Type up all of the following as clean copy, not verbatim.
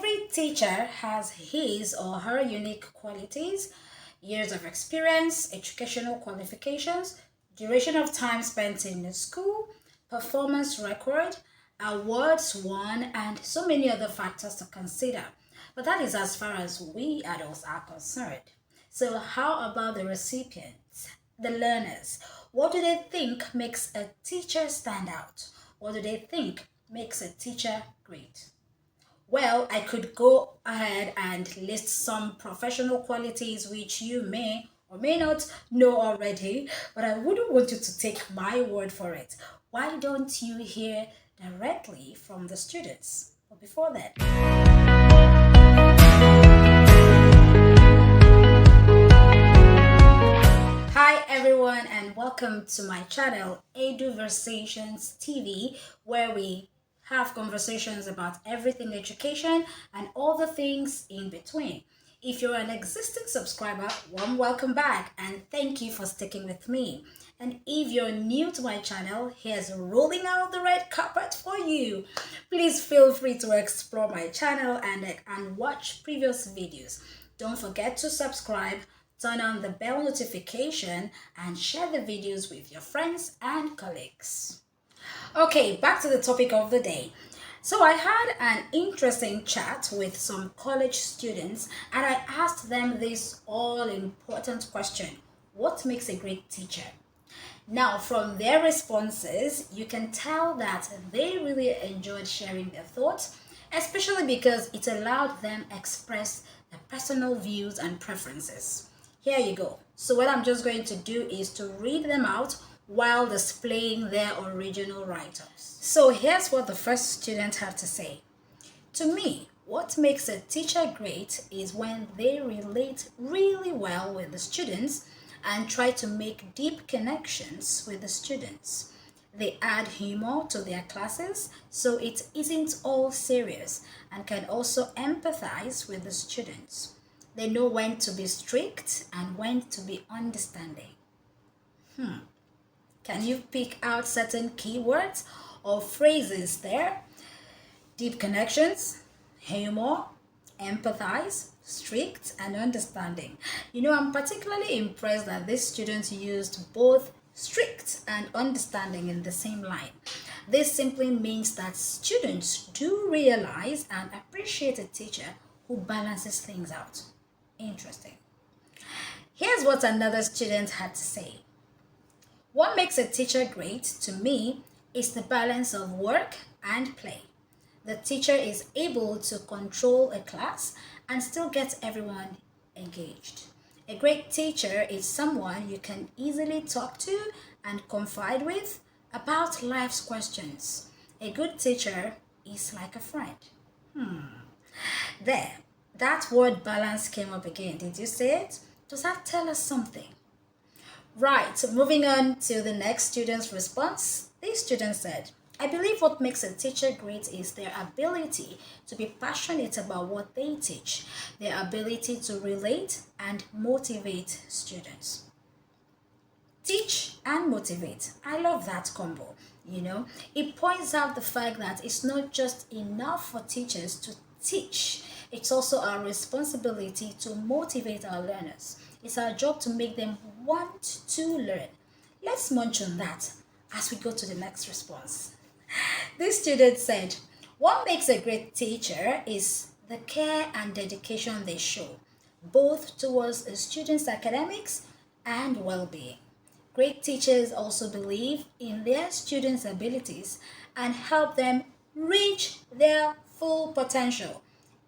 Every teacher has his or her unique qualities, years of experience, educational qualifications, duration of time spent in the school, performance record, awards won, and so many other factors to consider. But that is as far as we adults are concerned. So, how about the recipients, the learners? What do they think makes a teacher stand out? What do they think makes a teacher great? Well, I could go ahead and list some professional qualities which you may or may not know already, but I wouldn't want you to take my word for it. Why don't you hear directly from the students? But before that, hi everyone, and welcome to my channel Eduversations TV, where we have conversations about everything education and all the things in between. If you're an existing subscriber, warm welcome back and thank you for sticking with me. And if you're new to my channel, here's rolling out the red carpet for you. Please feel free to explore my channel and watch previous videos. Don't forget to subscribe, turn on the bell notification, and share the videos with your friends and colleagues. Okay, back to the topic of the day. So I had an interesting chat with some college students and I asked them this all important question: what makes a great teacher? Now, from their responses, you can tell that they really enjoyed sharing their thoughts, especially because it allowed them express their personal views and preferences. Here you go. So what I'm just going to do is to read them out while displaying their original write-ups. So here's what the first student had to say. To me, what makes a teacher great is when they relate really well with the students and try to make deep connections with the students. They add humor to their classes so it isn't all serious and can also empathize with the students. They know when to be strict and when to be understanding. Can you pick out certain keywords or phrases there? Deep connections, humor, empathize, strict, and understanding. I'm particularly impressed that these students used both strict and understanding in the same line. This simply means that students do realize and appreciate a teacher who balances things out. Interesting. Here's what another student had to say. What makes a teacher great to me is the balance of work and play. The teacher is able to control a class and still get everyone engaged. A great teacher is someone you can easily talk to and confide with about life's questions. A good teacher is like a friend. There, that word balance came up again. Did you say it? Does that tell us something? Right, moving on to the next student's response. This student said, I believe what makes a teacher great is their ability to be passionate about what they teach, their ability to relate and motivate students. Teach and motivate. I love that combo. It points out the fact that it's not just enough for teachers to teach, it's also our responsibility to motivate our learners. It's our job to make them want to learn. Let's munch on that as we go to the next response. This student said, what makes a great teacher is the care and dedication they show, both towards a student's academics and well-being. Great teachers also believe in their students' abilities and help them reach their full potential,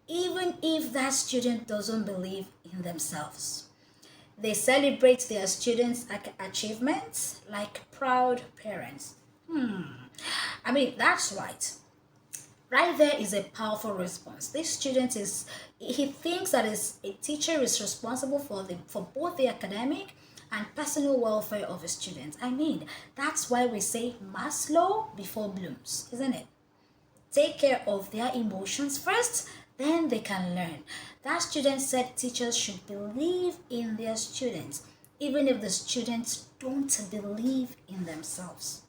even if that student doesn't believe in themselves. They celebrate their students' achievements like proud parents. That's right. Right there is a powerful response. This student he thinks that a teacher is responsible for both the academic and personal welfare of a student. That's why we say Maslow before Bloom's, isn't it? Take care of their emotions first, then they can learn. That student said teachers should believe in their students, even if the students don't believe in themselves.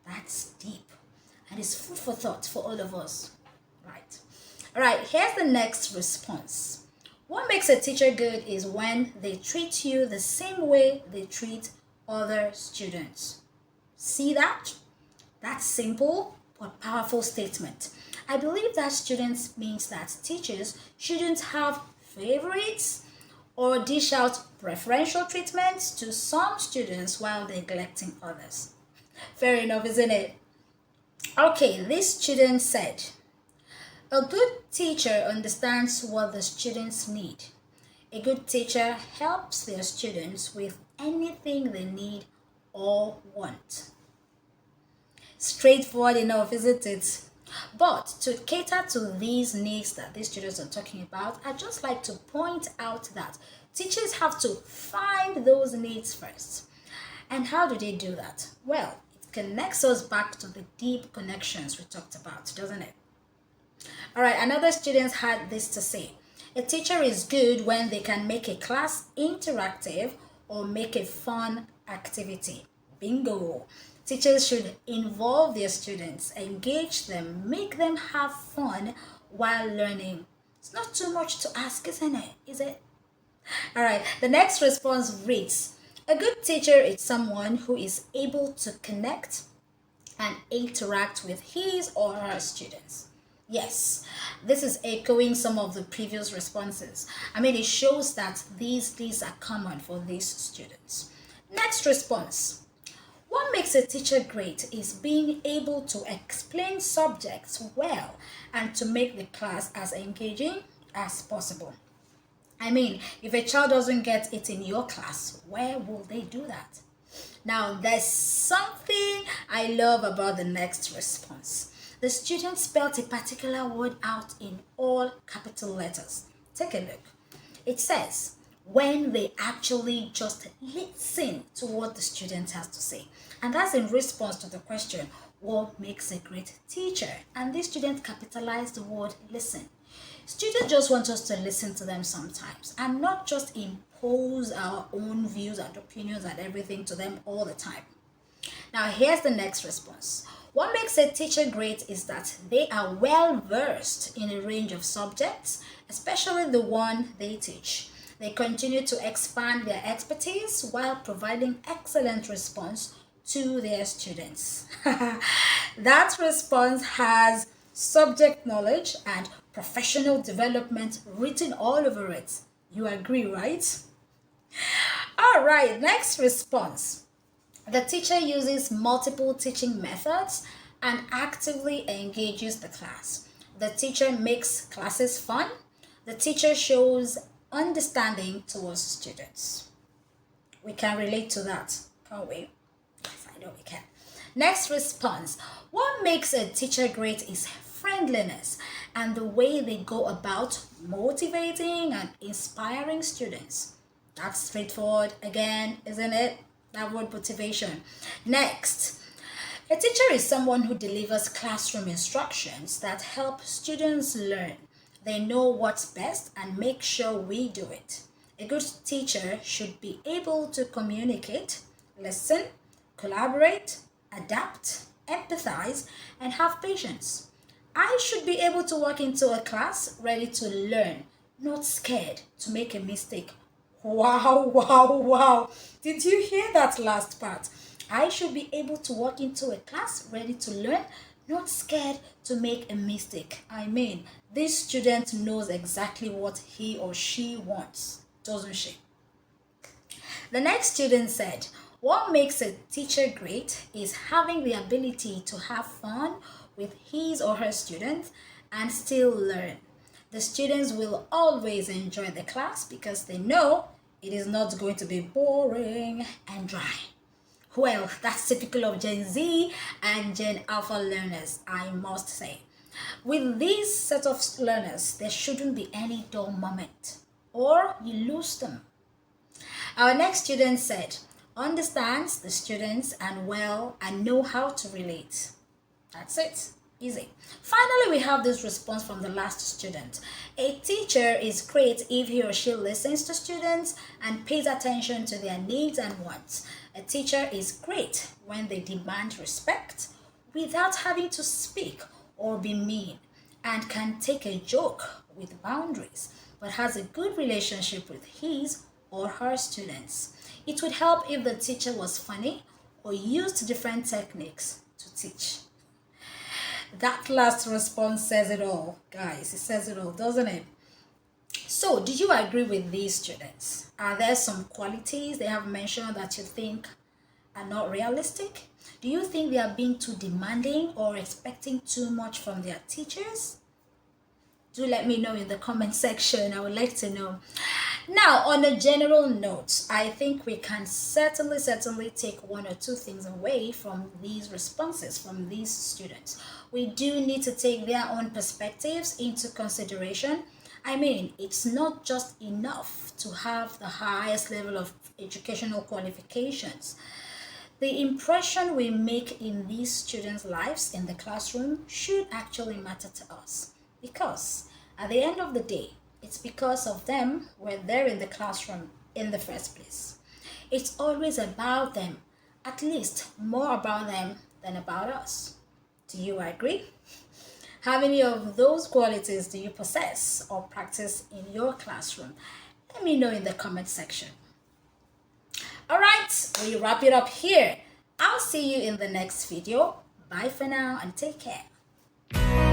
That's deep and it's food for thought for all of us. Right. All right, here's the next response. What makes a teacher good is when they treat you the same way they treat other students. See that? That's simple but powerful statement. I believe that students means that teachers shouldn't have favorites or dish out preferential treatments to some students while neglecting others. Fair enough, isn't it? Okay, this student said, a good teacher understands what the students need. A good teacher helps their students with anything they need or want. Straightforward enough, isn't it? But to cater to these needs that these students are talking about, I'd just like to point out that teachers have to find those needs first. And how do they do that? Well, it connects us back to the deep connections we talked about, doesn't it? All right, another student had this to say. A teacher is good when they can make a class interactive or make a fun activity. Bingo! Teachers should involve their students, engage them, make them have fun while learning. It's not too much to ask, isn't it? Is it? All right, the next response reads, a good teacher is someone who is able to connect and interact with his or her students. Yes, this is echoing some of the previous responses. I mean, it shows that these are common for these students. Next response. What makes a teacher great is being able to explain subjects well and to make the class as engaging as possible. I mean, if a child doesn't get it in your class, where will they do that? Now, there's something I love about the next response. The student spelled a particular word out in all capital letters. Take a look. It says, when they actually just listen to what the student has to say. And that's in response to the question, what makes a great teacher? And this student capitalized the word listen. Students just want us to listen to them sometimes and not just impose our own views and opinions and everything to them all the time. Now, here's the next response. What makes a teacher great is that they are well versed in a range of subjects, especially the one they teach. They continue to expand their expertise while providing excellent response to their students. That response has subject knowledge and professional development written all over it. You agree, right? All right, next response. The teacher uses multiple teaching methods and actively engages the class. The teacher makes classes fun. The teacher shows understanding towards students. We can relate to that, can't we? Yes, I know we can. Next response. What makes a teacher great is friendliness and the way they go about motivating and inspiring students. That's straightforward again, isn't it? That word motivation. Next, a teacher is someone who delivers classroom instructions that help students learn. They know what's best and make sure we do it. A good teacher should be able to communicate, listen, collaborate, adapt, empathize, and have patience. I should be able to walk into a class ready to learn, not scared to make a mistake. Wow, wow, wow. Did you hear that last part? I should be able to walk into a class ready to learn, not scared to make a mistake. I mean, this student knows exactly what he or she wants, doesn't she? The next student said, what makes a teacher great is having the ability to have fun with his or her students and still learn. The students will always enjoy the class because they know it is not going to be boring and dry. Well, that's typical of Gen Z and Gen Alpha learners, I must say. With this set of learners, there shouldn't be any dull moment, or you lose them. Our next student said, understands the students and know how to relate. That's it. Easy. Finally, we have this response from the last student. A teacher is great if he or she listens to students and pays attention to their needs and wants. A teacher is great when they demand respect without having to speak or be mean. and can take a joke with boundaries, but has a good relationship with his or her students. It would help if the teacher was funny or used different techniques to teach. That last response says it all, guys. It says it all, doesn't it? So, do you agree with these students? Are there some qualities they have mentioned that you think are not realistic? Do you think they are being too demanding or expecting too much from their teachers? Do let me know in the comment section. I would like to know. Now, on a general note, I think we can certainly take one or two things away from these responses from these students. We do need to take their own perspectives into consideration. I mean, it's not just enough to have the highest level of educational qualifications. The impression we make in these students' lives in the classroom should actually matter to us because at the end of the day, it's because of them we're there in the classroom in the first place. It's always about them, at least more about them than about us. Do you agree? How many of those qualities do you possess or practice in your classroom? Let me know in the comment section. All right, we wrap it up here. I'll see you in the next video. Bye for now and take care.